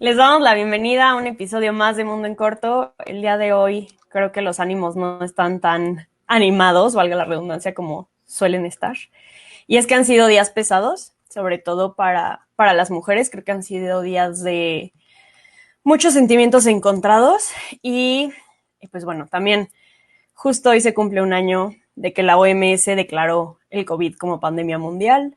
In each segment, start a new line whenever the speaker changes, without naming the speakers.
Les damos la bienvenida a un episodio más de Mundo en Corto. El día de hoy creo que los ánimos no están tan animados, valga la redundancia, como suelen estar. Y es que han sido días pesados, sobre todo para las mujeres. Creo que han sido días de muchos sentimientos encontrados y pues bueno, también justo hoy se cumple un año de que la OMS declaró el COVID como pandemia mundial.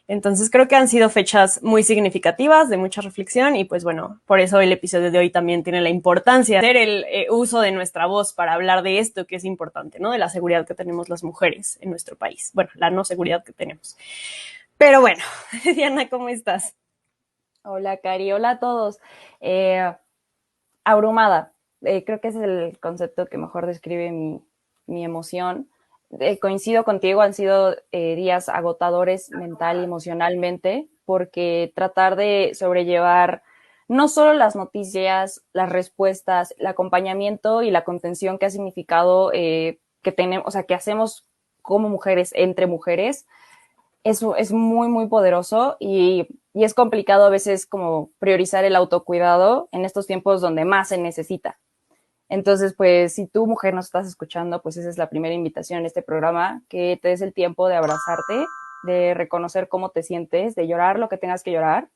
Entonces creo que han sido fechas muy significativas, de mucha reflexión y pues bueno, por eso el episodio de hoy también tiene la importancia de hacer el uso de nuestra voz para hablar de esto que es importante, ¿no? De la seguridad que tenemos las mujeres en nuestro país. Bueno, la no seguridad que tenemos. Pero bueno, Diana, ¿cómo estás?
Hola, Cari. Hola a todos. Eh, Abrumada. Creo que ese es el concepto que mejor describe mi emoción. Coincido contigo, han sido días agotadores mental y emocionalmente, porque tratar de sobrellevar no solo las noticias, las respuestas, el acompañamiento y la contención que ha significado que tenemos, o sea, que hacemos como mujeres, entre mujeres, eso es muy, muy poderoso y es complicado a veces como priorizar el autocuidado en estos tiempos donde más se necesita. Entonces, pues, si tú, mujer, nos estás escuchando, pues esa es la primera invitación en este programa, que te des el tiempo de abrazarte, de reconocer cómo te sientes, de llorar lo que tengas que llorar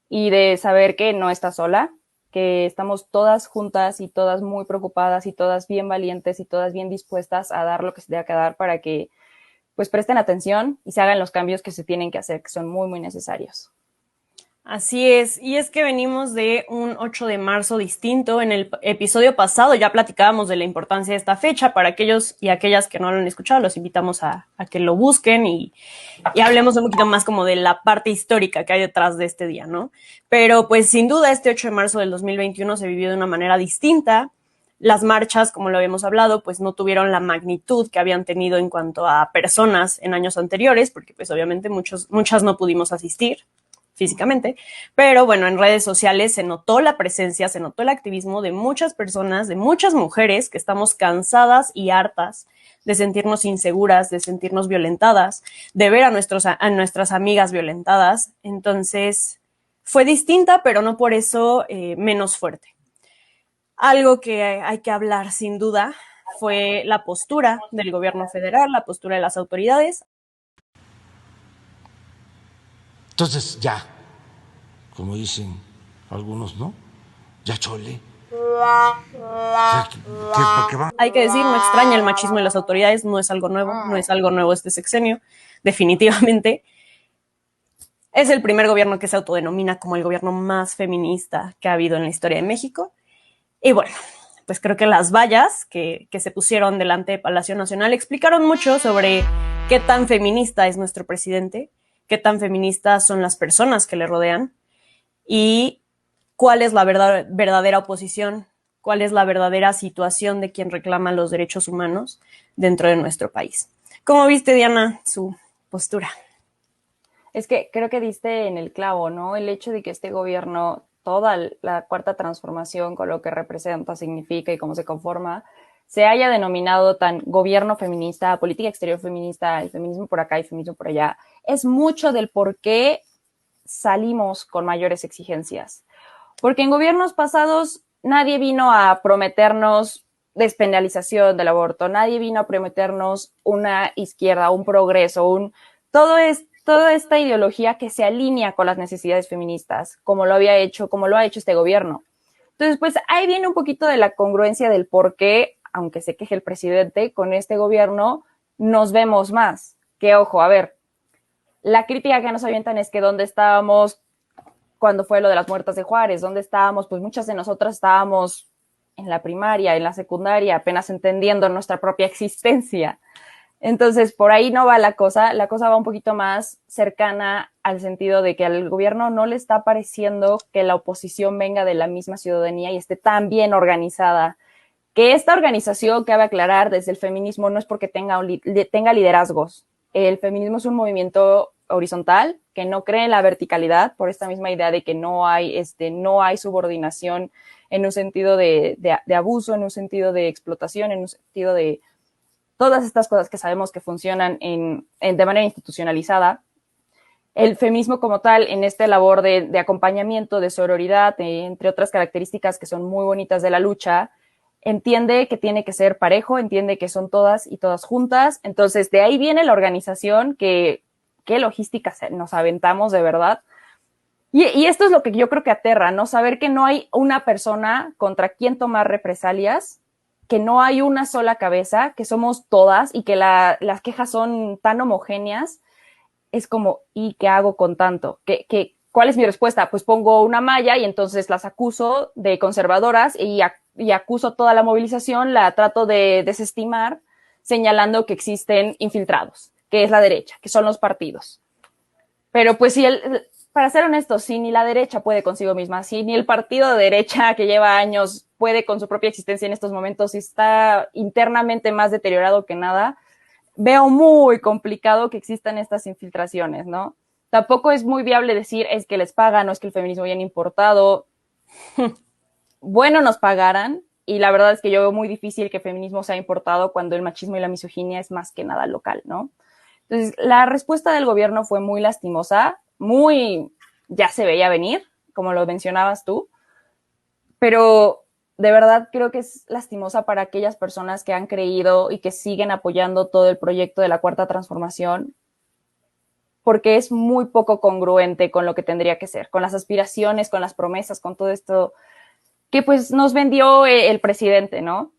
y de saber que no estás sola, que estamos todas juntas y todas muy preocupadas y todas bien valientes y todas bien dispuestas a dar lo que se tenga que dar para que pues presten atención y se hagan los cambios que se tienen que hacer, que son muy, muy necesarios.
Así es, y es que venimos de un 8 de marzo distinto. En el episodio pasado ya platicábamos de la importancia de esta fecha. Para aquellos y aquellas que no lo han escuchado, los invitamos a que lo busquen y hablemos un poquito más como de la parte histórica que hay detrás de este día, ¿no? Pero pues sin duda este 8 de marzo del 2021 se vivió de una manera distinta. Las marchas, como lo habíamos hablado, pues no tuvieron la magnitud que habían tenido en cuanto a personas en años anteriores, porque pues obviamente muchas no pudimos asistir físicamente, pero bueno, en redes sociales se notó la presencia, se notó el activismo de muchas personas, de muchas mujeres que estamos cansadas y hartas de sentirnos inseguras, de sentirnos violentadas, de ver a nuestras amigas violentadas. Entonces, fue distinta, pero no por eso menos fuerte. Algo que hay que hablar sin duda fue la postura del gobierno federal, la postura de las autoridades.
Entonces ya, como dicen algunos, ¿no? Ya chole.
Hay que decir, no extraña el machismo de las autoridades, no es algo nuevo, no es algo nuevo este sexenio, definitivamente. Es el primer gobierno que se autodenomina como el gobierno más feminista que ha habido en la historia de México. Y bueno, pues creo que las vallas que se pusieron delante de Palacio Nacional explicaron mucho sobre qué tan feminista es nuestro presidente, qué tan feministas son las personas que le rodean y cuál es la verdadera oposición, cuál es la verdadera situación de quien reclama los derechos humanos dentro de nuestro país. ¿Cómo viste, Diana, su postura?
Es que creo que diste en el clavo, ¿no? El hecho de que este gobierno, toda la cuarta transformación, con lo que representa, significa y cómo se conforma, se haya denominado tan gobierno feminista, política exterior feminista, el feminismo por acá y feminismo por allá, es mucho del por qué salimos con mayores exigencias. Porque en gobiernos pasados nadie vino a prometernos despenalización del aborto, nadie vino a prometernos una izquierda, un progreso, toda esta ideología que se alinea con las necesidades feministas, como lo ha hecho este gobierno. Entonces, pues ahí viene un poquito de la congruencia del por qué, aunque se queje el presidente, con este gobierno nos vemos más. Que ojo, a ver, la crítica que nos avientan es que dónde estábamos cuando fue lo de las muertas de Juárez, dónde estábamos, pues muchas de nosotras estábamos en la primaria, en la secundaria, apenas entendiendo nuestra propia existencia. Entonces, por ahí no va la cosa va un poquito más cercana al sentido de que al gobierno no le está pareciendo que la oposición venga de la misma ciudadanía y esté tan bien organizada. Que esta organización, cabe aclarar, desde el feminismo no es porque tenga liderazgos. El feminismo es un movimiento horizontal que no cree en la verticalidad por esta misma idea de que no hay subordinación en un sentido de abuso, en un sentido de explotación, en un sentido de todas estas cosas que sabemos que funcionan de manera institucionalizada. el feminismo como tal, en esta labor de acompañamiento, de sororidad, entre otras características que son muy bonitas de la lucha, entiende que tiene que ser parejo, entiende que son todas y todas juntas. Entonces, de ahí viene la organización, qué logística nos aventamos de verdad. Y esto es lo que yo creo que aterra, ¿no? Saber que no hay una persona contra quien tomar represalias, que no hay una sola cabeza, que somos todas y que las quejas son tan homogéneas. Es como, ¿y qué hago con tanto? ¿Cuál es mi respuesta? Pues pongo una malla y entonces las acuso de conservadoras y acuso toda la movilización, la trato de desestimar, señalando que existen infiltrados, que es la derecha, que son los partidos. Pero pues para ser honestos, si ni la derecha puede consigo misma, si ni el partido de derecha que lleva años puede con su propia existencia en estos momentos y está internamente más deteriorado que nada, veo muy complicado que existan estas infiltraciones, ¿no? Tampoco es muy viable decir es que les pagan o es que el feminismo viene importado. Bueno, nos pagaran, y la verdad es que yo veo muy difícil que el feminismo sea importado cuando el machismo y la misoginia es más que nada local, ¿no? Entonces, la respuesta del gobierno fue muy lastimosa, ya se veía venir, como lo mencionabas tú, pero de verdad creo que es lastimosa para aquellas personas que han creído y que siguen apoyando todo el proyecto de la Cuarta Transformación, porque es muy poco congruente con lo que tendría que ser, con las aspiraciones, con las promesas, con todo esto que pues nos vendió el presidente, ¿no?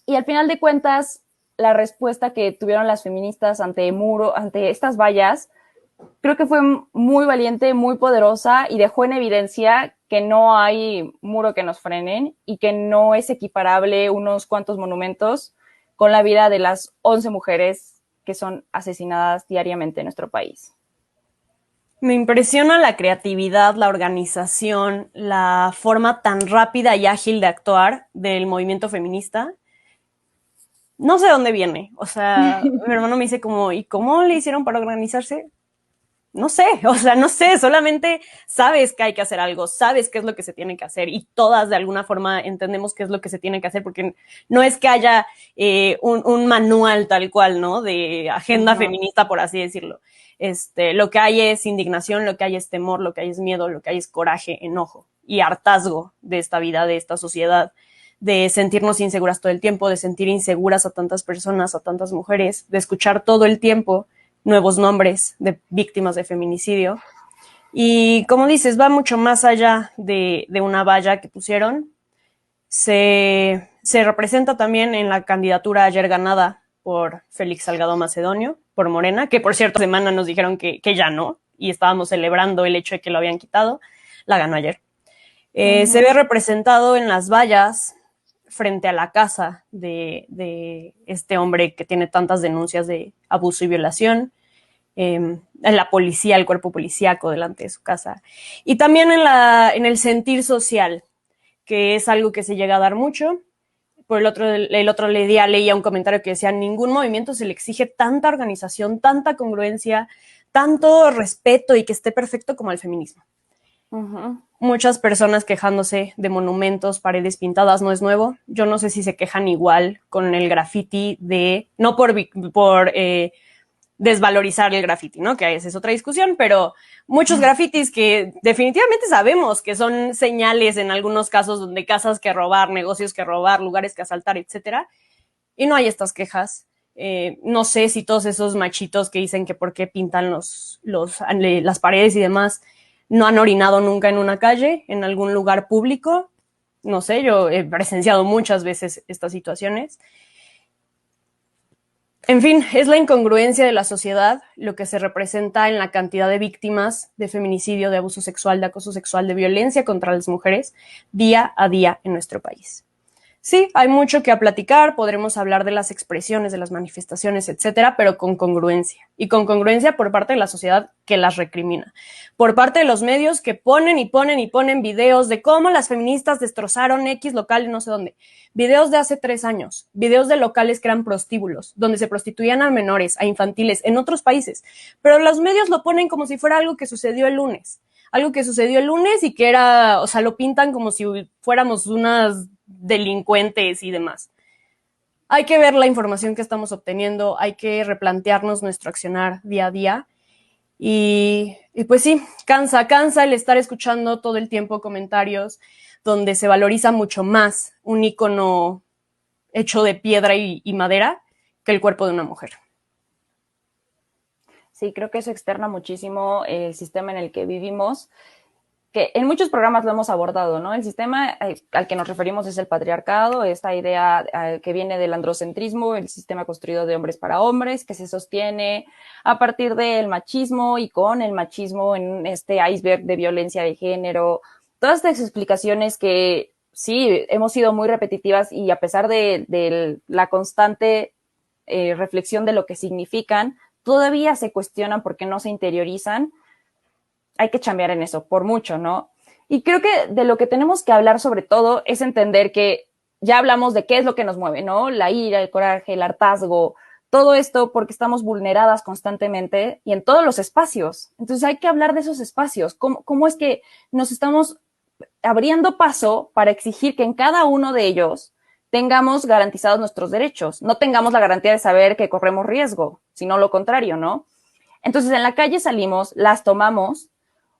Y al final de cuentas, la respuesta que tuvieron las feministas ante estas vallas, creo que fue muy valiente, muy poderosa y dejó en evidencia que no hay muro que nos frenen y que no es equiparable unos cuantos monumentos con la vida de las 11 mujeres que son asesinadas diariamente en nuestro país.
Me impresiona la creatividad, la organización, la forma tan rápida y ágil de actuar del movimiento feminista. No sé de dónde viene. O sea, mi hermano me dice como, ¿y cómo le hicieron para organizarse? No sé, o sea, no sé, solamente sabes que hay que hacer algo, sabes qué es lo que se tiene que hacer y todas de alguna forma entendemos qué es lo que se tiene que hacer porque no es que haya un manual tal cual, ¿no? De agenda feminista, por así decirlo. Lo que hay es indignación, lo que hay es temor, lo que hay es miedo, lo que hay es coraje, enojo y hartazgo de esta vida, de esta sociedad, de sentirnos inseguras todo el tiempo, de sentir inseguras a tantas personas, a tantas mujeres, de escuchar todo el tiempo nuevos nombres de víctimas de feminicidio. Y como dices, va mucho más allá de una valla que pusieron. Se representa también en la candidatura ayer ganada por Félix Salgado Macedonio, por Morena, que por cierto semana nos dijeron que ya no, y estábamos celebrando el hecho de que lo habían quitado. La ganó ayer. Se ve representado en las vallas frente a la casa de este hombre que tiene tantas denuncias de abuso y violación, la policía, el cuerpo policíaco delante de su casa. Y también en el sentir social, que es algo que se llega a dar mucho. Por el otro día leía un comentario que decía, ningún movimiento se le exige tanta organización, tanta congruencia, tanto respeto y que esté perfecto como el feminismo. Muchas personas quejándose de monumentos, paredes pintadas, no es nuevo. Yo no sé si se quejan igual con el graffiti no por desvalorizar el graffiti, ¿no? Que esa es otra discusión, pero muchos grafitis que definitivamente sabemos que son señales en algunos casos donde casas que robar, negocios que robar, lugares que asaltar, etcétera, y no hay estas quejas. No sé si todos esos machitos que dicen que por qué pintan las paredes y demás no han orinado nunca en una calle, en algún lugar público. No sé, yo he presenciado muchas veces estas situaciones. En fin, es la incongruencia de la sociedad lo que se representa en la cantidad de víctimas de feminicidio, de abuso sexual, de acoso sexual, de violencia contra las mujeres día a día en nuestro país. Sí, hay mucho que platicar, podremos hablar de las expresiones, de las manifestaciones, etcétera, pero con congruencia. Y con congruencia por parte de la sociedad que las recrimina. Por parte de los medios que ponen y ponen y ponen videos de cómo las feministas destrozaron X local y no sé dónde. Videos de hace 3 años, videos de locales que eran prostíbulos, donde se prostituían a menores, a infantiles, en otros países. Pero los medios lo ponen como si fuera algo que sucedió el lunes. Algo que sucedió el lunes y que era, o sea, lo pintan como si fuéramos unas delincuentes y demás. Hay que ver la información que estamos obteniendo, hay que replantearnos nuestro accionar día a día Y pues sí, cansa el estar escuchando todo el tiempo comentarios donde se valoriza mucho más un ícono hecho de piedra y madera que el cuerpo de una mujer.
Sí, creo que eso externa muchísimo el sistema en el que vivimos, que en muchos programas lo hemos abordado, ¿no? El sistema al que nos referimos es el patriarcado, esta idea que viene del androcentrismo, el sistema construido de hombres para hombres, que se sostiene a partir del machismo y con el machismo en este iceberg de violencia de género. Todas estas explicaciones que sí, hemos sido muy repetitivas y a pesar de la constante reflexión de lo que significan, todavía se cuestionan porque no se interiorizan. Hay que chambear en eso, por mucho, ¿no? Y creo que de lo que tenemos que hablar sobre todo es entender que ya hablamos de qué es lo que nos mueve, ¿no? La ira, el coraje, el hartazgo, todo esto porque estamos vulneradas constantemente y en todos los espacios. Entonces hay que hablar de esos espacios. ¿Cómo es que nos estamos abriendo paso para exigir que en cada uno de ellos tengamos garantizados nuestros derechos? No tengamos la garantía de saber que corremos riesgo, sino lo contrario, ¿no? Entonces en la calle salimos, las tomamos,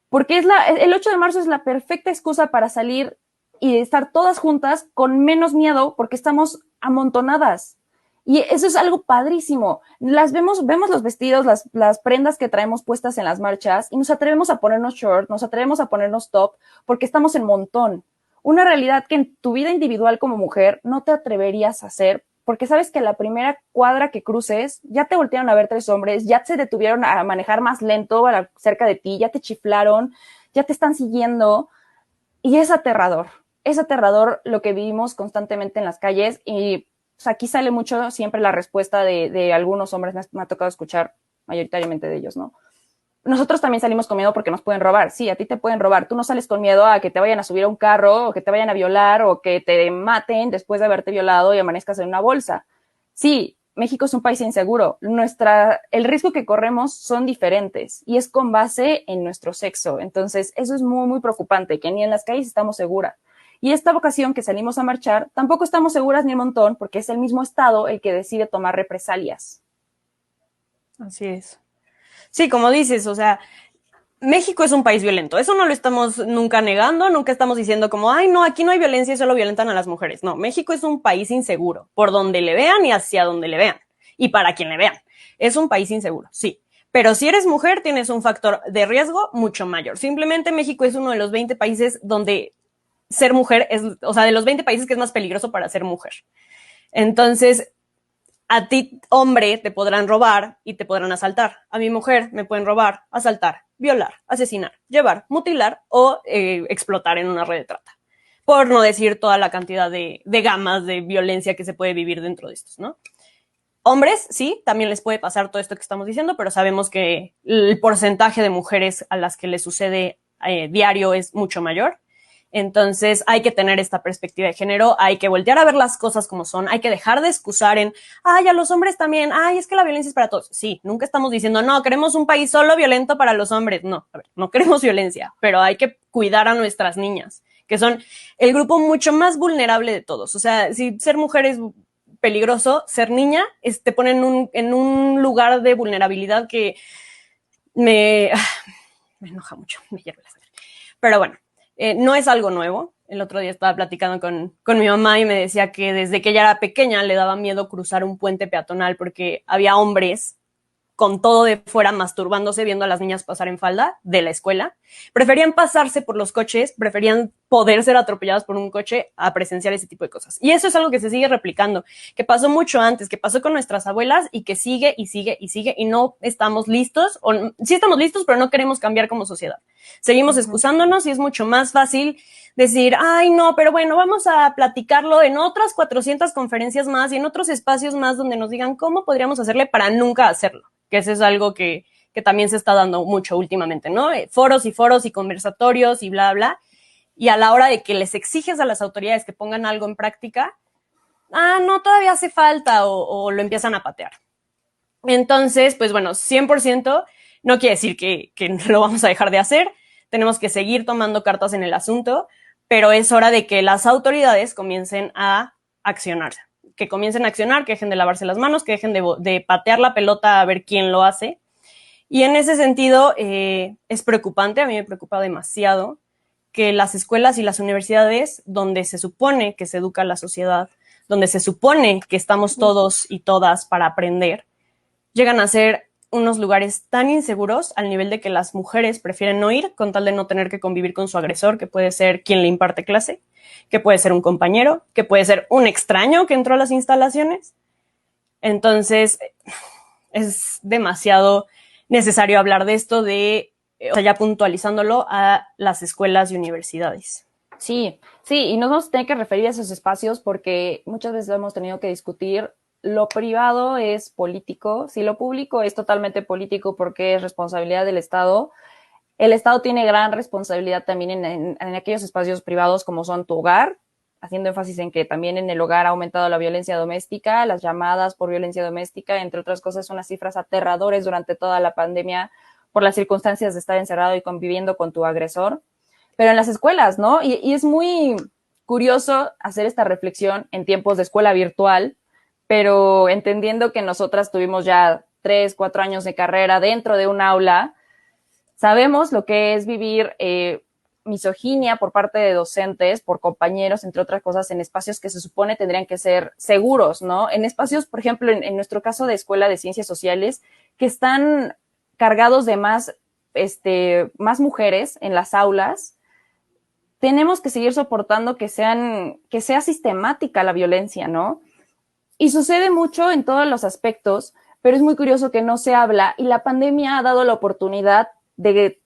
porque el 8 de marzo es la perfecta excusa para salir y estar todas juntas con menos miedo porque estamos amontonadas. Y eso es algo padrísimo. Vemos los vestidos, las prendas que traemos puestas en las marchas y nos atrevemos a ponernos short, nos atrevemos a ponernos top porque estamos en montón. Una realidad que en tu vida individual como mujer no te atreverías a hacer porque sabes que la primera cuadra que cruces ya te voltearon a ver 3 hombres, ya se detuvieron a manejar más lento cerca de ti, ya te chiflaron, ya te están siguiendo y es aterrador lo que vivimos constantemente en las calles y pues, aquí sale mucho siempre la respuesta de algunos hombres, me ha tocado escuchar mayoritariamente de ellos, ¿no? Nosotros también salimos con miedo porque nos pueden robar. Sí, a ti te pueden robar. Tú no sales con miedo a que te vayan a subir a un carro o que te vayan a violar o que te maten después de haberte violado y amanezcas en una bolsa. Sí, México es un país inseguro. El riesgo que corremos son diferentes y es con base en nuestro sexo. Entonces, eso es muy, muy preocupante, que ni en las calles estamos seguras. Y esta ocasión que salimos a marchar, tampoco estamos seguras ni un montón porque es el mismo Estado el que decide tomar represalias.
Así es. Sí, como dices, o sea, México es un país violento. Eso no lo estamos nunca negando, nunca estamos diciendo como, ay, no, aquí no hay violencia y solo violentan a las mujeres. No, México es un país inseguro, por donde le vean y hacia donde le vean. Y para quien le vean. Es un país inseguro, sí. Pero si eres mujer, tienes un factor de riesgo mucho mayor. Simplemente México es uno de los 20 países donde ser mujer es, o sea, de los 20 países que es más peligroso para ser mujer. Entonces, a ti, hombre, te podrán robar y te podrán asaltar. A mi mujer me pueden robar, asaltar, violar, asesinar, llevar, mutilar o explotar en una red de trata. Por no decir toda la cantidad de gamas de violencia que se puede vivir dentro de estos, ¿no? Hombres, sí, también les puede pasar todo esto que estamos diciendo, pero sabemos que el porcentaje de mujeres a las que les sucede diario es mucho mayor. Entonces hay que tener esta perspectiva de género, hay que voltear a ver las cosas como son, hay que dejar de excusar en, ay, a los hombres también, ay, es que la violencia es para todos. Sí, nunca estamos diciendo, no, queremos un país solo violento para los hombres. No, a ver, no queremos violencia, pero hay que cuidar a nuestras niñas, que son el grupo mucho más vulnerable de todos. O sea, si ser mujer es peligroso, ser niña te pone en un lugar de vulnerabilidad que me enoja mucho, me hierve la sangre. Pero bueno. No es algo nuevo. El otro día estaba platicando con mi mamá y me decía que desde que ella era pequeña le daba miedo cruzar un puente peatonal porque había hombres con todo de fuera masturbándose viendo a las niñas pasar en falda de la escuela. Preferían pasarse por los coches, preferían poder ser atropelladas por un coche a presenciar ese tipo de cosas. Y eso es algo que se sigue replicando, que pasó mucho antes, que pasó con nuestras abuelas y que sigue y sigue y sigue y no estamos listos, o sí estamos listos, pero no queremos cambiar como sociedad. Seguimos excusándonos y es mucho más fácil decir, ay, no, pero bueno, vamos a platicarlo en otras 400 conferencias más y en otros espacios más donde nos digan cómo podríamos hacerle para nunca hacerlo, que eso es algo que también se está dando mucho últimamente, ¿no? Foros y conversatorios y bla, bla. Y a la hora de que les exiges a las autoridades que pongan algo en práctica, no, todavía hace falta o lo empiezan a patear. Entonces, pues bueno, 100% no quiere decir que lo vamos a dejar de hacer, tenemos que seguir tomando cartas en el asunto, pero es hora de que las autoridades comiencen a accionar, que dejen de lavarse las manos, que dejen de patear la pelota a ver quién lo hace Y en ese sentido es preocupante, a mí me preocupa demasiado que las escuelas y las universidades donde se supone que se educa la sociedad, donde se supone que estamos todos y todas para aprender, llegan a ser unos lugares tan inseguros al nivel de que las mujeres prefieren no ir con tal de no tener que convivir con su agresor, que puede ser quien le imparte clase, que puede ser un compañero, que puede ser un extraño que entró a las instalaciones. Entonces, es demasiado necesario hablar de esto, o sea, ya puntualizándolo a las escuelas y universidades.
Sí, sí, y nos vamos a tener que referir a esos espacios porque muchas veces lo hemos tenido que discutir. Lo privado es político, si lo público es totalmente político porque es responsabilidad del Estado. El Estado tiene gran responsabilidad también en aquellos espacios privados como son tu hogar, haciendo énfasis en que también en el hogar ha aumentado la violencia doméstica, las llamadas por violencia doméstica, entre otras cosas, unas cifras aterradores durante toda la pandemia por las circunstancias de estar encerrado y conviviendo con tu agresor. Pero en las escuelas, ¿no? Y es muy curioso hacer esta reflexión en tiempos de escuela virtual, pero entendiendo que nosotras tuvimos ya 3, 4 años de carrera dentro de un aula, sabemos lo que es vivir misoginia por parte de docentes, por compañeros, entre otras cosas, en espacios que se supone tendrían que ser seguros, ¿no? En espacios, por ejemplo, en nuestro caso de escuela de ciencias sociales, que están cargados de más mujeres en las aulas, tenemos que seguir soportando que sea sistemática la violencia, ¿no? Y sucede mucho en todos los aspectos, pero es muy curioso que no se habla y la pandemia ha dado la oportunidad de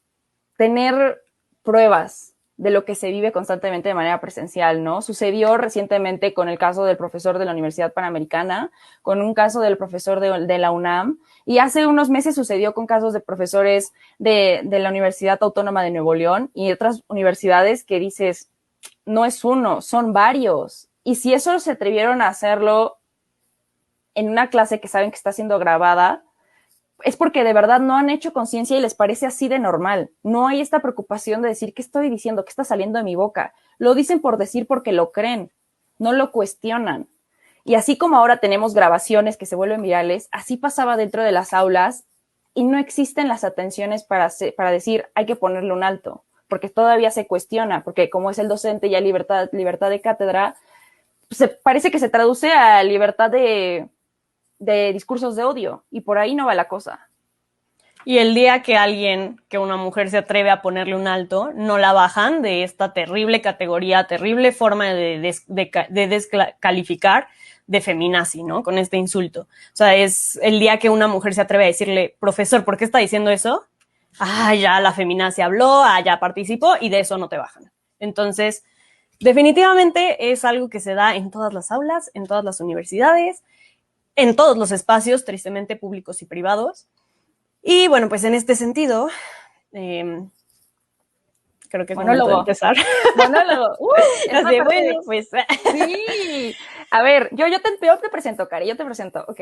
tener pruebas de lo que se vive constantemente de manera presencial, ¿no? Sucedió recientemente con el caso del profesor de la Universidad Panamericana, con un caso del profesor de la UNAM, y hace unos meses sucedió con casos de profesores de la Universidad Autónoma de Nuevo León y otras universidades que dices, no es uno, son varios. Y si eso se atrevieron a hacerlo en una clase que saben que está siendo grabada, es porque de verdad no han hecho conciencia y les parece así de normal. No hay esta preocupación de decir, ¿qué estoy diciendo? ¿Qué está saliendo de mi boca? Lo dicen por decir porque lo creen, no lo cuestionan. Y así como ahora tenemos grabaciones que se vuelven virales, así pasaba dentro de las aulas y no existen las atenciones para decir, hay que ponerle un alto, porque todavía se cuestiona, porque como es el docente ya libertad de cátedra, parece que se traduce a libertad de discursos de odio, y por ahí no va la cosa.
Y el día que una mujer se atreve a ponerle un alto, no la bajan de esta terrible categoría, terrible forma de descalificar de feminazi, ¿no? Con este insulto. O sea, es el día que una mujer se atreve a decirle, profesor, ¿por qué está diciendo eso? Ah, ya la feminazi habló, ya participó y de eso no te bajan. Entonces, definitivamente es algo que se da en todas las aulas, en todas las universidades, en todos los espacios, tristemente públicos y privados. Y bueno, pues en este sentido, creo que es momento de empezar.
Monólogo.
Bueno, pues.
Sí. A ver, yo te presento, Cari, yo te presento. Ok.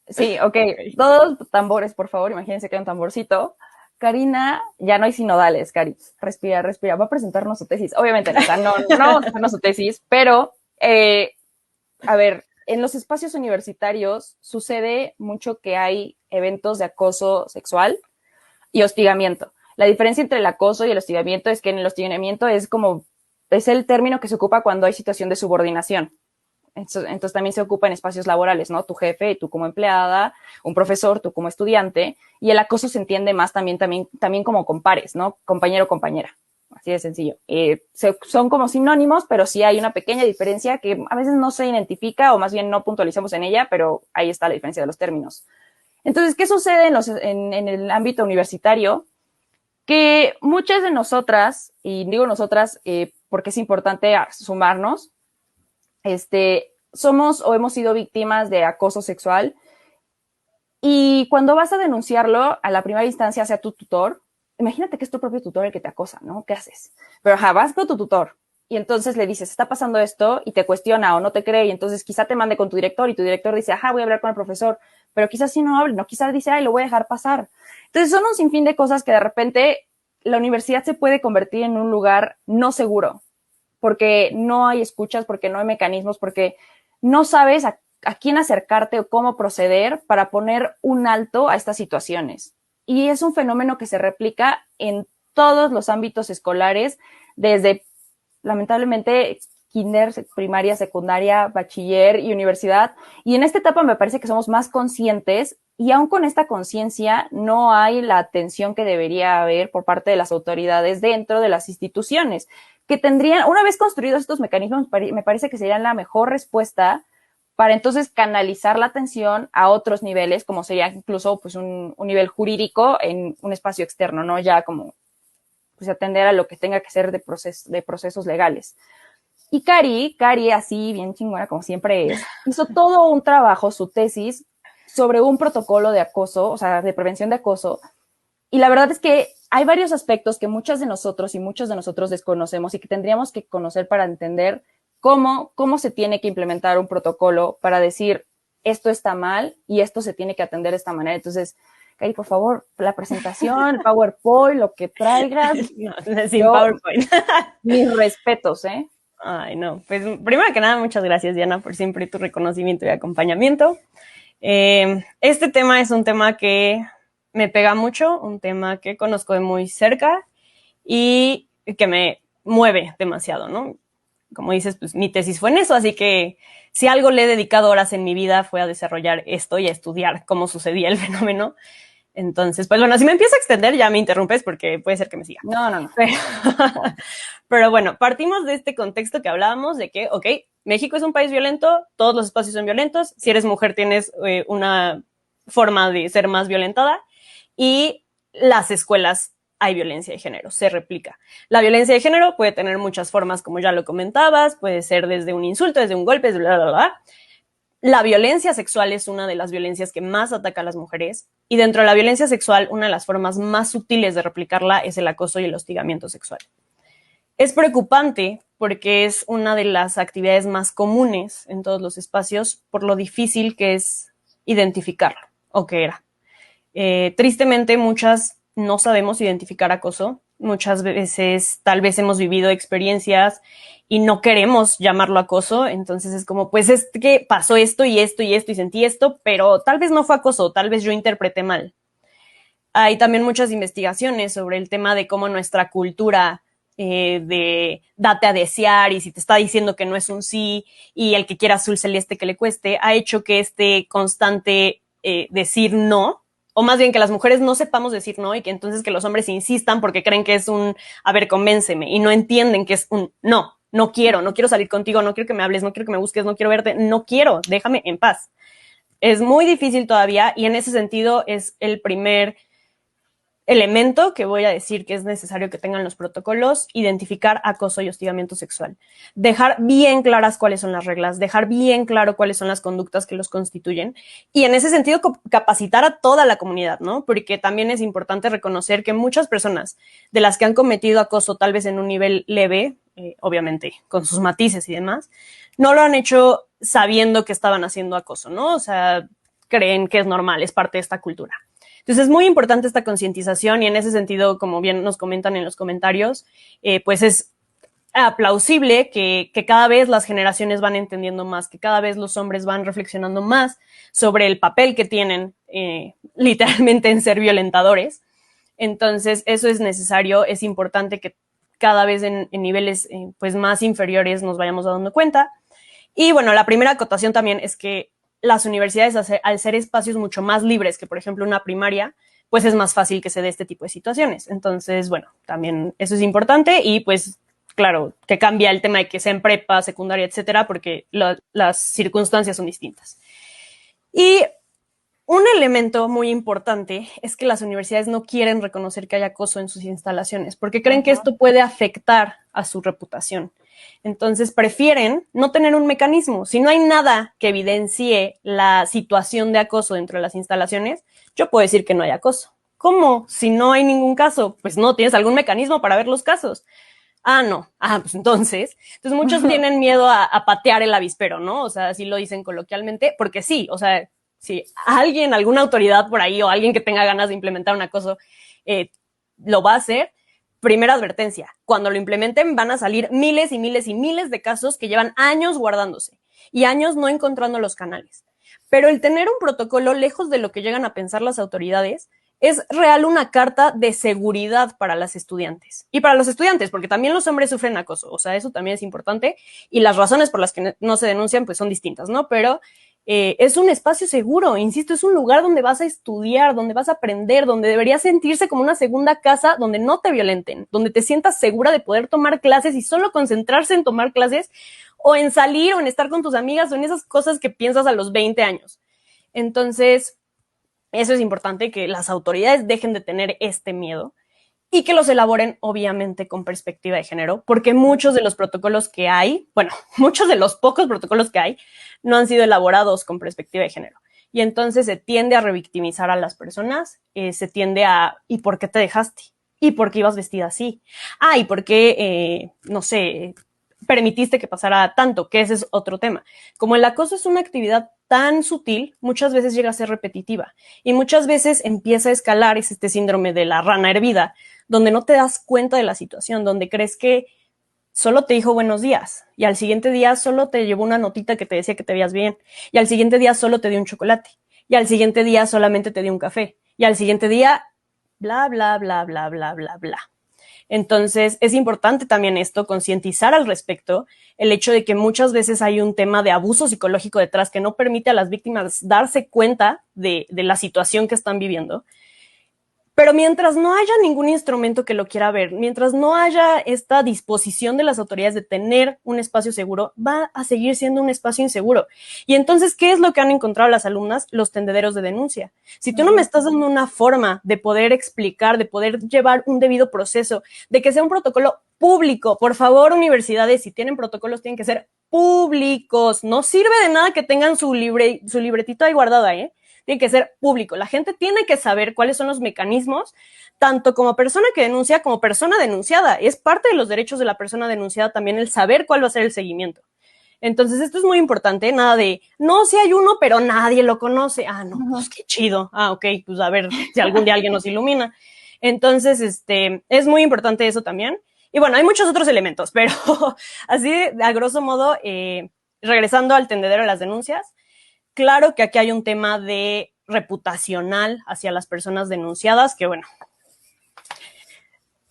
Sí, ok. Todos tambores, por favor, imagínense que hay un tamborcito. Karina, ya no hay sinodales, Cari. Respira, respira. Va a presentarnos su tesis. Obviamente, no vamos a presentarnos su tesis, pero, a ver, en los espacios universitarios sucede mucho que hay eventos de acoso sexual y hostigamiento. La diferencia entre el acoso y el hostigamiento es que en el hostigamiento es el término que se ocupa cuando hay situación de subordinación. Entonces también se ocupa en espacios laborales, ¿no? Tu jefe, tú como empleada, un profesor, tú como estudiante, y el acoso se entiende más también como con pares, ¿no? Compañero, compañera. Así de sencillo. Son como sinónimos, pero sí hay una pequeña diferencia que a veces no se identifica o más bien no puntualizamos en ella, pero ahí está la diferencia de los términos. Entonces, ¿qué sucede en el ámbito universitario? Que muchas de nosotras, y digo nosotras porque es importante sumarnos, somos o hemos sido víctimas de acoso sexual, y cuando vas a denunciarlo a la primera instancia hacia tu tutor, imagínate que es tu propio tutor el que te acosa, ¿no? ¿Qué haces? Pero vas con tu tutor y entonces le dices, está pasando esto, y te cuestiona o no te cree, y entonces quizá te mande con tu director y tu director dice, voy a hablar con el profesor, pero quizás sí no hable, no, quizás dice, lo voy a dejar pasar. Entonces son un sinfín de cosas que de repente la universidad se puede convertir en un lugar no seguro, porque no hay escuchas, porque no hay mecanismos, porque no sabes a quién acercarte o cómo proceder para poner un alto a estas situaciones. Y es un fenómeno que se replica en todos los ámbitos escolares, desde, lamentablemente, kinder, primaria, secundaria, bachiller y universidad. Y en esta etapa me parece que somos más conscientes, y aún con esta conciencia no hay la atención que debería haber por parte de las autoridades dentro de las instituciones, que tendrían, una vez construidos estos mecanismos, me parece que serían la mejor respuesta para entonces canalizar la atención a otros niveles, como sería incluso pues un nivel jurídico en un espacio externo, ¿no? Ya como pues atender a lo que tenga que ser de procesos legales. Y Cari, así bien chingona como siempre es, hizo todo un trabajo, su tesis, sobre un protocolo de acoso, o sea, de prevención de acoso. Y la verdad es que hay varios aspectos que muchas de nosotros y muchos de nosotros desconocemos y que tendríamos que conocer para entender cómo se tiene que implementar un protocolo para decir esto está mal y esto se tiene que atender de esta manera. Entonces, Cari, por favor, la presentación, PowerPoint, lo que traigas.
No, sin PowerPoint.
Mis respetos, ¿eh?
Ay, no. Pues primero que nada, muchas gracias, Diana, por siempre tu reconocimiento y acompañamiento. Este tema es un tema que me pega mucho, un tema que conozco de muy cerca y que me mueve demasiado, ¿no? Como dices, pues mi tesis fue en eso, así que si algo le he dedicado horas en mi vida fue a desarrollar esto y a estudiar cómo sucedía el fenómeno. Entonces, pues bueno, si me empiezo a extender ya me interrumpes porque puede ser que me siga.
No.
Pero bueno, partimos de este contexto que hablábamos de que, ok, México es un país violento, todos los espacios son violentos, si eres mujer tienes una forma de ser más violentada y las escuelas hay violencia de género, se replica. La violencia de género puede tener muchas formas, como ya lo comentabas, puede ser desde un insulto, desde un golpe, desde bla, bla, bla. La violencia sexual es una de las violencias que más ataca a las mujeres y dentro de la violencia sexual, una de las formas más sutiles de replicarla es el acoso y el hostigamiento sexual. Es preocupante porque es una de las actividades más comunes en todos los espacios por lo difícil que es identificarlo o que era. Tristemente, muchas no sabemos identificar acoso. Muchas veces tal vez hemos vivido experiencias y no queremos llamarlo acoso, entonces es como, pues es que pasó esto y esto y esto y sentí esto, pero tal vez no fue acoso, tal vez yo interpreté mal. Hay también muchas investigaciones sobre el tema de cómo nuestra cultura de date a desear y si te está diciendo que no es un sí y el que quiera azul celeste que le cueste, ha hecho que este constante decir no, o más bien que las mujeres no sepamos decir no y que entonces que los hombres insistan porque creen que es un, a ver, convénceme, y no entienden que es un no quiero salir contigo, no quiero que me hables, no quiero que me busques, no quiero verte, no quiero, déjame en paz. Es muy difícil todavía y en ese sentido es el primer elemento que voy a decir que es necesario que tengan los protocolos: identificar acoso y hostigamiento sexual. Dejar bien claras cuáles son las reglas, dejar bien claro cuáles son las conductas que los constituyen y en ese sentido capacitar a toda la comunidad, ¿no? Porque también es importante reconocer que muchas personas de las que han cometido acoso tal vez en un nivel leve, obviamente con sus matices y demás, no lo han hecho sabiendo que estaban haciendo acoso, ¿no? O sea, creen que es normal, es parte de esta cultura. Entonces es muy importante esta concientización y en ese sentido, como bien nos comentan en los comentarios, pues es plausible que cada vez las generaciones van entendiendo más, que cada vez los hombres van reflexionando más sobre el papel que tienen literalmente en ser violentadores. Entonces eso es necesario, es importante que cada vez en niveles pues más inferiores nos vayamos dando cuenta. Y bueno, la primera acotación también es que las universidades, al ser espacios mucho más libres que, por ejemplo, una primaria, pues es más fácil que se dé este tipo de situaciones. Entonces, bueno, también eso es importante y pues, claro, que cambia el tema de que sea en prepa, secundaria, etcétera, porque las circunstancias son distintas. Y un elemento muy importante es que las universidades no quieren reconocer que hay acoso en sus instalaciones porque creen que esto puede afectar a su reputación. Entonces prefieren no tener un mecanismo. Si no hay nada que evidencie la situación de acoso dentro de las instalaciones, yo puedo decir que no hay acoso. ¿Cómo? Si no hay ningún caso, pues no tienes algún mecanismo para ver los casos. No. Pues entonces muchos tienen miedo a patear el avispero, ¿no? O sea, así lo dicen coloquialmente, porque sí, o sea, si alguien, alguna autoridad por ahí o alguien que tenga ganas de implementar un acoso lo va a hacer, primera advertencia, cuando lo implementen van a salir miles y miles y miles de casos que llevan años guardándose. y años no encontrando los canales. Pero el tener un protocolo, lejos de lo que llegan a pensar las autoridades, es real una carta de seguridad para las estudiantes. Y para los estudiantes, porque también los hombres sufren acoso, o sea, eso también es importante, y las razones por las que no se denuncian pues son distintas, ¿no? Pero es un espacio seguro, insisto, es un lugar donde vas a estudiar, donde vas a aprender, donde debería sentirse como una segunda casa, donde no te violenten, donde te sientas segura de poder tomar clases y solo concentrarse en tomar clases o en salir o en estar con tus amigas o en esas cosas que piensas a los 20 años. Entonces, eso es importante, que las autoridades dejen de tener este miedo y que los elaboren obviamente con perspectiva de género, porque muchos de los protocolos que hay, bueno, muchos de los pocos protocolos que hay, no han sido elaborados con perspectiva de género. Y entonces se tiende a revictimizar a las personas, se tiende a, ¿y por qué te dejaste? ¿Y por qué ibas vestida así? ¿Y por qué, no sé, permitiste que pasara tanto? Que ese es otro tema. Como el acoso es una actividad tan sutil, muchas veces llega a ser repetitiva y muchas veces empieza a escalar, es este síndrome de la rana hervida, donde no te das cuenta de la situación, donde crees que solo te dijo buenos días y al siguiente día solo te llevó una notita que te decía que te veías bien y al siguiente día solo te dio un chocolate y al siguiente día solamente te dio un café y al siguiente día bla, bla, bla, bla, bla, bla, bla. Entonces, es importante también esto, concientizar al respecto, el hecho de que muchas veces hay un tema de abuso psicológico detrás que no permite a las víctimas darse cuenta de la situación que están viviendo. Pero mientras no haya ningún instrumento que lo quiera ver, mientras no haya esta disposición de las autoridades de tener un espacio seguro, va a seguir siendo un espacio inseguro. Y entonces, ¿qué es lo que han encontrado las alumnas? Los tendederos de denuncia. Si tú no me estás dando una forma de poder explicar, de poder llevar un debido proceso, de que sea un protocolo público, por favor, universidades, si tienen protocolos, tienen que ser públicos. No sirve de nada que tengan su libretito ahí guardado, ¿eh? Tiene que ser público. La gente tiene que saber cuáles son los mecanismos, tanto como persona que denuncia como persona denunciada. Es parte de los derechos de la persona denunciada también el saber cuál va a ser el seguimiento. Entonces, esto es muy importante, nada de, no, sí hay uno, pero nadie lo conoce. No, pues qué chido. Ok, pues a ver si algún día alguien nos ilumina. Entonces, es muy importante eso también. Y bueno, hay muchos otros elementos, pero así, a grosso modo, regresando al tendedero de las denuncias, claro que aquí hay un tema de reputacional hacia las personas denunciadas, que bueno,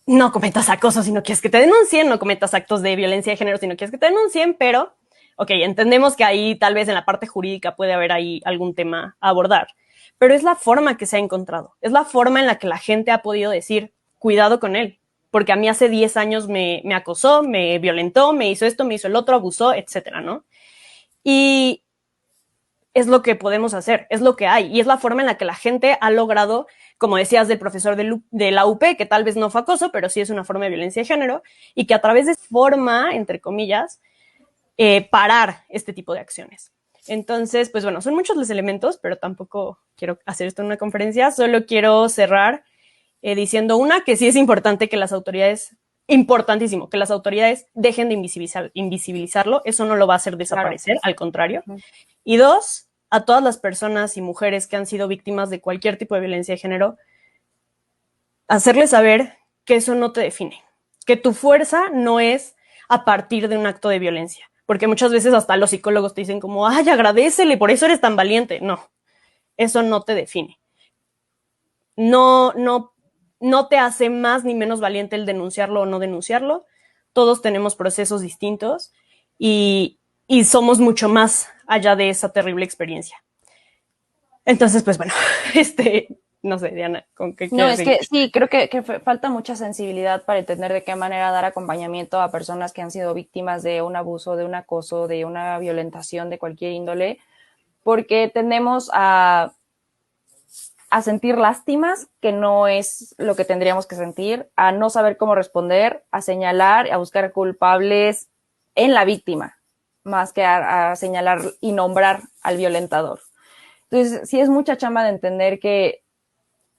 no cometas acoso si no quieres que te denuncien, no cometas actos de violencia de género si no quieres que te denuncien, pero, ok, entendemos que ahí tal vez en la parte jurídica puede haber ahí algún tema a abordar, pero es la forma que se ha encontrado, es la forma en la que la gente ha podido decir, cuidado con él, porque a mí hace 10 años me acosó, me violentó, me hizo esto, me hizo el otro, abusó, etcétera, ¿no? Y es lo que podemos hacer, es lo que hay y es la forma en la que la gente ha logrado, como decías del profesor de la UP, que tal vez no fue acoso, pero sí es una forma de violencia de género y que a través de forma, entre comillas, parar este tipo de acciones. Entonces, pues bueno, son muchos los elementos, pero tampoco quiero hacer esto en una conferencia, solo quiero cerrar diciendo que sí es importante que las autoridades, importantísimo, que las autoridades dejen de invisibilizarlo, eso no lo va a hacer desaparecer, claro. Al contrario. Y 2, a todas las personas y mujeres que han sido víctimas de cualquier tipo de violencia de género, hacerles saber que eso no te define, que tu fuerza no es a partir de un acto de violencia, porque muchas veces hasta los psicólogos te dicen como, ay, agradécele, por eso eres tan valiente. No, eso no te define. No te hace más ni menos valiente el denunciarlo o no denunciarlo. Todos tenemos procesos distintos y somos mucho más allá de esa terrible experiencia. Entonces, pues bueno, no sé, Diana, ¿con qué
No, es que sí, creo que falta mucha sensibilidad para entender de qué manera dar acompañamiento a personas que han sido víctimas de un abuso, de un acoso, de una violentación de cualquier índole, porque tendemos a sentir lástimas, que no es lo que tendríamos que sentir, a no saber cómo responder, a señalar, a buscar culpables en la víctima, más que a señalar y nombrar al violentador. Entonces, sí es mucha chamba de entender que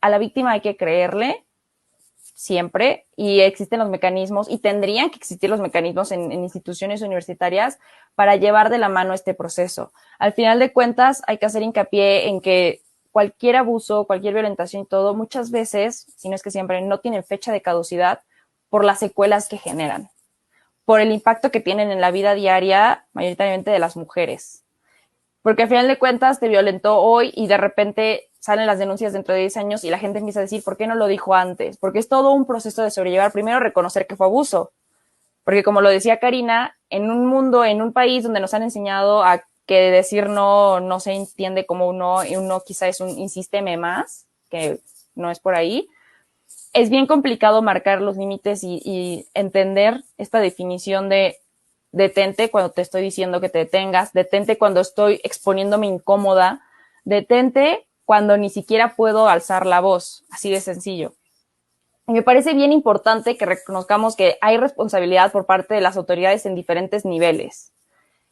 a la víctima hay que creerle siempre y existen los mecanismos y tendrían que existir los mecanismos en instituciones universitarias para llevar de la mano este proceso. Al final de cuentas, hay que hacer hincapié en que cualquier abuso, cualquier violentación y todo, muchas veces, si no es que siempre, no tienen fecha de caducidad por las secuelas que generan. por el impacto que tienen en la vida diaria, mayoritariamente de las mujeres. Porque al final de cuentas te violentó hoy y de repente salen las denuncias dentro de 10 años y la gente empieza a decir, ¿por qué no lo dijo antes? Porque es todo un proceso de sobrellevar. Primero, reconocer que fue abuso. Porque como lo decía Karina, en un mundo, en un país donde nos han enseñado a que decir no se entiende como un no, y un no quizá es un insísteme más, que no es por ahí, es bien complicado marcar los límites y entender esta definición de detente cuando te estoy diciendo que te detengas, detente cuando estoy exponiéndome incómoda, detente cuando ni siquiera puedo alzar la voz, así de sencillo. Y me parece bien importante que reconozcamos que hay responsabilidad por parte de las autoridades en diferentes niveles.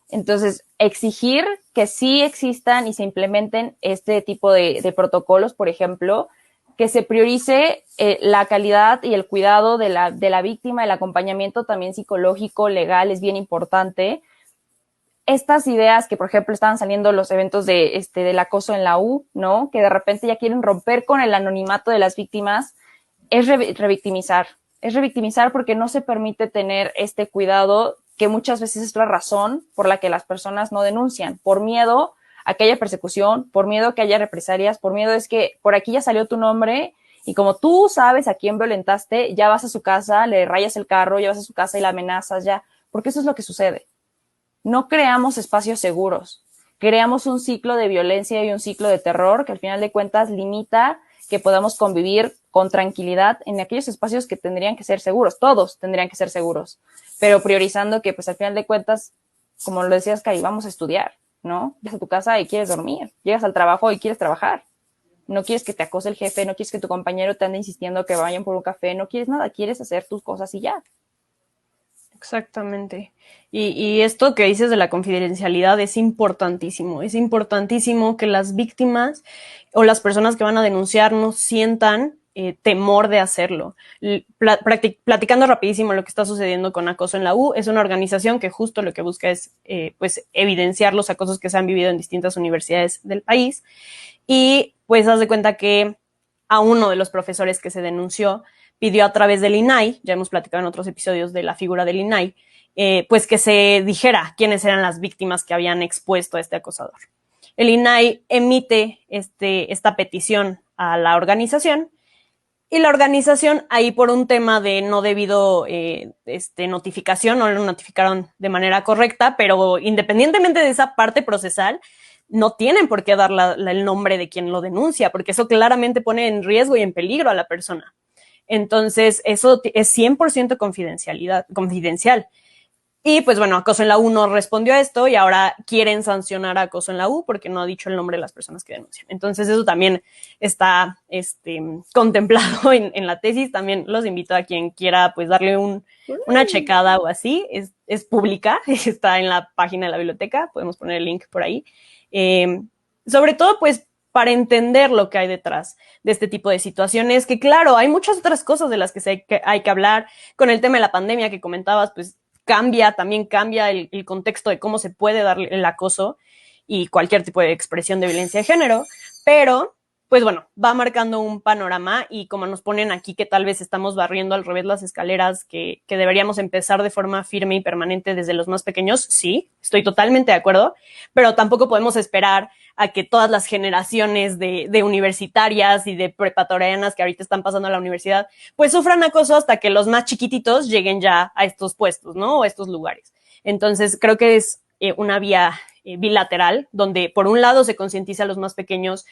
Entonces, exigir que sí existan y se implementen este tipo de protocolos, por ejemplo, que se priorice la calidad y el cuidado de la víctima, el acompañamiento también psicológico, legal, es bien importante. Estas ideas que, por ejemplo, estaban saliendo los eventos del acoso en la U, ¿no? Que de repente ya quieren romper con el anonimato de las víctimas, es revictimizar. Es revictimizar porque no se permite tener este cuidado que muchas veces es la razón por la que las personas no denuncian, por miedo a que haya persecución, por miedo a que haya represalias, por miedo es que por aquí ya salió tu nombre y como tú sabes a quién violentaste, ya vas a su casa, le rayas el carro, ya vas a su casa y la amenazas ya, porque eso es lo que sucede. No creamos espacios seguros, creamos un ciclo de violencia y un ciclo de terror que al final de cuentas limita que podamos convivir con tranquilidad en aquellos espacios que tendrían que ser seguros, todos tendrían que ser seguros, pero priorizando que pues al final de cuentas, como lo decías, Cari, vamos a estudiar, ¿no? Llegas a tu casa y quieres dormir, llegas al trabajo y quieres trabajar, no quieres que te acose el jefe, no quieres que tu compañero te ande insistiendo que vayan por un café, no quieres nada, quieres hacer tus cosas y ya.
Exactamente. Y esto que dices de la confidencialidad es importantísimo. Es importantísimo que las víctimas o las personas que van a denunciar no sientan temor de hacerlo. Platicando rapidísimo lo que está sucediendo con Acoso en la U, es una organización que justo lo que busca es pues evidenciar los acosos que se han vivido en distintas universidades del país. Y pues haz de cuenta que a uno de los profesores que se denunció pidió a través del INAI, ya hemos platicado en otros episodios de la figura del INAI, pues que se dijera quiénes eran las víctimas que habían expuesto a este acosador. El INAI emite esta petición a la organización y la organización ahí por un tema de no debido notificación, no lo notificaron de manera correcta, pero independientemente de esa parte procesal, no tienen por qué dar el nombre de quien lo denuncia, porque eso claramente pone en riesgo y en peligro a la persona. Entonces, eso es 100% confidencial. Y pues bueno, Acoso en la U no respondió a esto y ahora quieren sancionar a Acoso en la U porque no ha dicho el nombre de las personas que denuncian. Entonces, eso también está contemplado en la tesis. También los invito a quien quiera pues darle una checada o así. Es pública, está en la página de la biblioteca. Podemos poner el link por ahí. Sobre todo, pues, para entender lo que hay detrás de este tipo de situaciones, que claro, hay muchas otras cosas de las que hay que hablar. Con el tema de la pandemia que comentabas, pues también cambia el contexto de cómo se puede dar el acoso y cualquier tipo de expresión de violencia de género, pero pues bueno, va marcando un panorama y como nos ponen aquí que tal vez estamos barriendo al revés las escaleras, que deberíamos empezar de forma firme y permanente desde los más pequeños, sí, estoy totalmente de acuerdo, pero tampoco podemos esperar a que todas las generaciones de universitarias y de preparatorianas que ahorita están pasando a la universidad, pues sufran acoso hasta que los más chiquititos lleguen ya a estos puestos, ¿no? O a estos lugares. Entonces, creo que es una vía bilateral, donde por un lado se concientiza a los más pequeños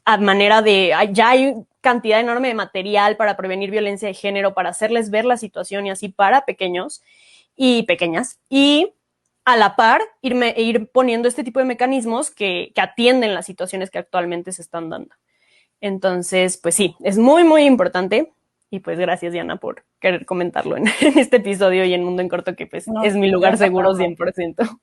a manera de, ya hay cantidad enorme de material para prevenir violencia de género, para hacerles ver la situación y así para pequeños y pequeñas. Y a la par, ir poniendo este tipo de mecanismos que atienden las situaciones que actualmente se están dando. Entonces, pues sí, es muy, muy importante. Y pues gracias, Diana, por querer comentarlo en este episodio y en Mundo en Corto, que pues es mi lugar seguro 100%.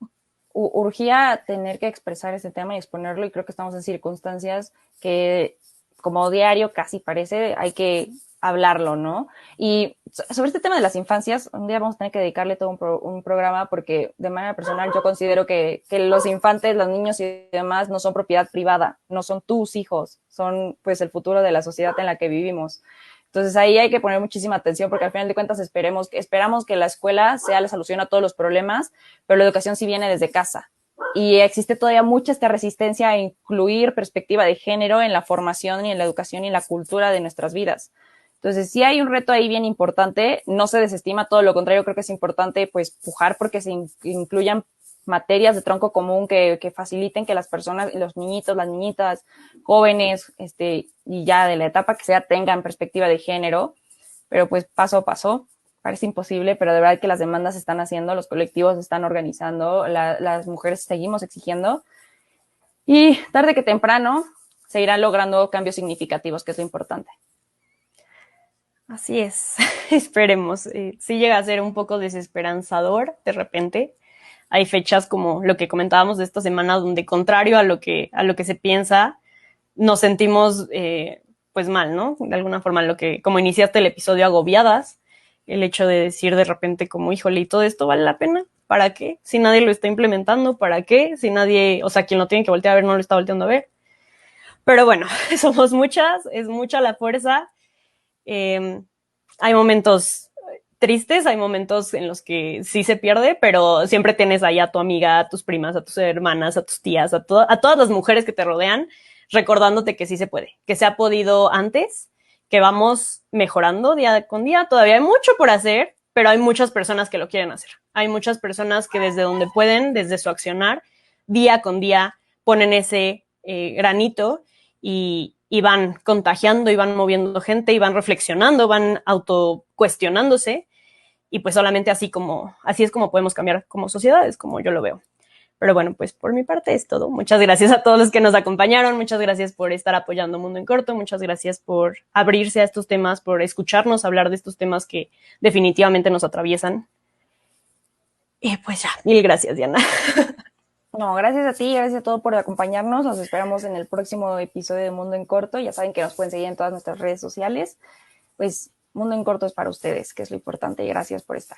Urgía tener que expresar ese tema y exponerlo, y creo que estamos en circunstancias que como diario casi parece hay que hablarlo, ¿no? Y sobre este tema de las infancias, un día vamos a tener que dedicarle todo un programa, porque de manera personal yo considero que los infantes, los niños y demás no son propiedad privada, no son tus hijos, son pues el futuro de la sociedad en la que vivimos. Entonces ahí hay que poner muchísima atención porque al final de cuentas esperamos que la escuela sea la solución a todos los problemas, pero la educación sí viene desde casa. Y existe todavía mucha esta resistencia a incluir perspectiva de género en la formación y en la educación y en la cultura de nuestras vidas. Entonces, sí hay un reto ahí bien importante, no se desestima, todo lo contrario, creo que es importante pues pujar porque se incluyan materias de tronco común que faciliten que las personas, los niñitos, las niñitas, jóvenes, y ya de la etapa que sea, tengan perspectiva de género, pero pues paso a paso. Parece imposible, pero de verdad que las demandas se están haciendo, los colectivos se están organizando, las mujeres seguimos exigiendo y tarde que temprano se irán logrando cambios significativos, que es lo importante.
Así es, esperemos. Sí llega a ser un poco desesperanzador de repente. Hay fechas como lo que comentábamos de esta semana donde contrario a lo que se piensa, nos sentimos pues mal, ¿no? De alguna forma, como iniciaste el episodio, agobiadas, el hecho de decir de repente como, híjole, ¿y todo esto vale la pena? ¿Para qué? Si nadie lo está implementando, ¿para qué? Si nadie, o sea, quien lo tiene que voltear a ver no lo está volteando a ver. Pero bueno, somos muchas, es mucha la fuerza. Hay momentos tristes, hay momentos en los que sí se pierde, pero siempre tienes ahí a tu amiga, a tus primas, a tus hermanas, a tus tías, a todas las mujeres que te rodean, recordándote que sí se puede, que se ha podido antes, que vamos mejorando día con día. Todavía hay mucho por hacer, pero hay muchas personas que lo quieren hacer. Hay muchas personas que desde donde pueden, desde su accionar, día con día, ponen ese granito y van contagiando y van moviendo gente y van reflexionando, van autocuestionándose y pues solamente así es como podemos cambiar como sociedad, es como yo lo veo. Pero bueno, pues por mi parte es todo. Muchas gracias a todos los que nos acompañaron, muchas gracias por estar apoyando Mundo en Corto, muchas gracias por abrirse a estos temas, por escucharnos hablar de estos temas que definitivamente nos atraviesan. Y pues ya, mil gracias, Diana.
No, gracias a ti, gracias a todos por acompañarnos. Nos esperamos en el próximo episodio de Mundo en Corto. Ya saben que nos pueden seguir en todas nuestras redes sociales. Pues Mundo en Corto es para ustedes, que es lo importante. Y gracias por estar.